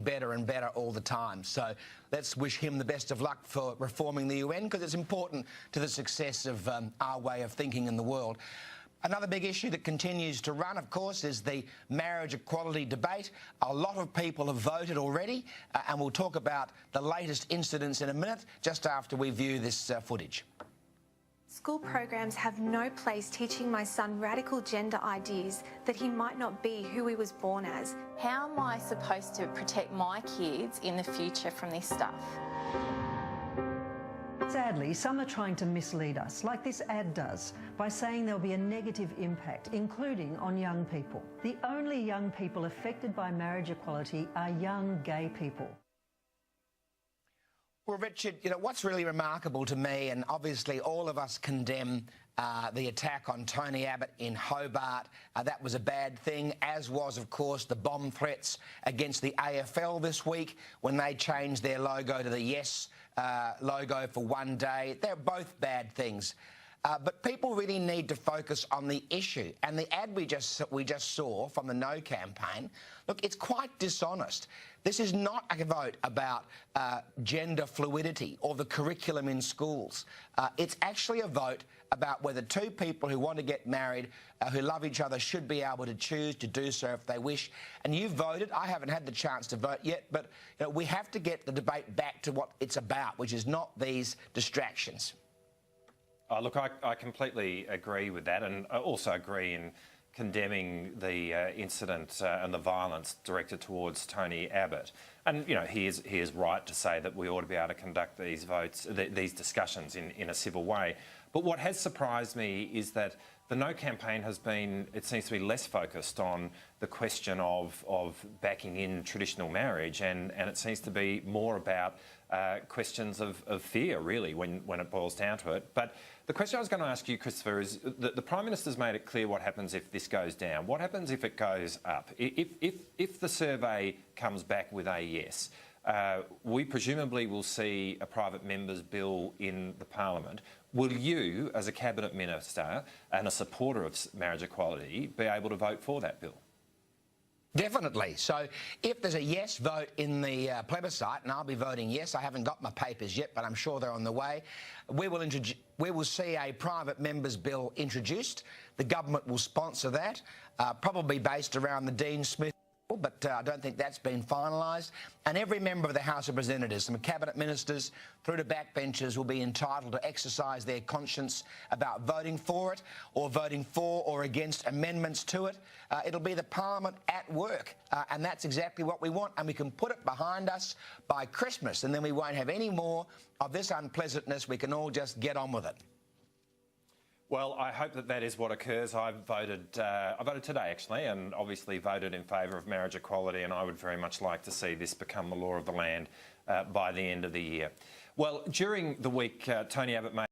better and better all the time. So let's wish him the best of luck for reforming the UN, because it's important to the success of our way of thinking in the world. Another big issue that continues to run, of course, is the marriage equality debate. A lot of people have voted already, and we'll talk about the latest incidents in a minute, just after we view this footage. School programs have no place teaching my son radical gender ideas that he might not be who he was born as. How am I supposed to protect my kids in the future from this stuff? Sadly, some are trying to mislead us, like this ad does, by saying there'll be a negative impact, including on young people. The only young people affected by marriage equality are young gay people. Well, Richard, you know, what's really remarkable to me, and obviously all of us condemn the attack on Tony Abbott in Hobart. That was a bad thing, as was, of course, the bomb threats against the AFL this week when they changed their logo to the Yes logo for one day. They're both bad things. But people really need to focus on the issue. And the ad we just saw from the No campaign, look, it's quite dishonest. This is not a vote about gender fluidity or the curriculum in schools. It's actually a vote about whether two people who want to get married, who love each other, should be able to choose to do so if they wish. And you voted. I haven't had the chance to vote yet, but you know, we have to get the debate back to what it's about, which is not these distractions. Oh, look, I completely agree with that, and I also agree in condemning the incident and the violence directed towards Tony Abbott. And, you know, he is right to say that we ought to be able to conduct these votes, these discussions in a civil way. But what has surprised me is that the No campaign has been, it seems to be less focused on the question of backing in traditional marriage, and it seems to be more about questions of fear, really, when it boils down to it. But the question I was going to ask you, Christopher, is that the Prime Minister's made it clear what happens if this goes down. What happens if it goes up? If the survey comes back with a yes, we presumably will see a private member's bill in the Parliament. Will you, as a Cabinet Minister and a supporter of marriage equality, be able to vote for that bill? Definitely. So if there's a yes vote in the plebiscite, and I'll be voting yes, I haven't got my papers yet, but I'm sure they're on the way, we will see a private member's bill introduced. The government will sponsor that, probably based around the Dean Smith, but I don't think that's been finalised. And every member of the House of Representatives, from cabinet ministers through to backbenchers, will be entitled to exercise their conscience about voting for it or voting for or against amendments to it. It'll be the Parliament at work, and that's exactly what we want. And we can put it behind us by Christmas, and then we won't have any more of this unpleasantness. We can all just get on with it. Well, I hope that is what occurs. I voted today, actually, and obviously voted in favour of marriage equality, and I would very much like to see this become the law of the land by the end of the year. Well, during the week, Tony Abbott made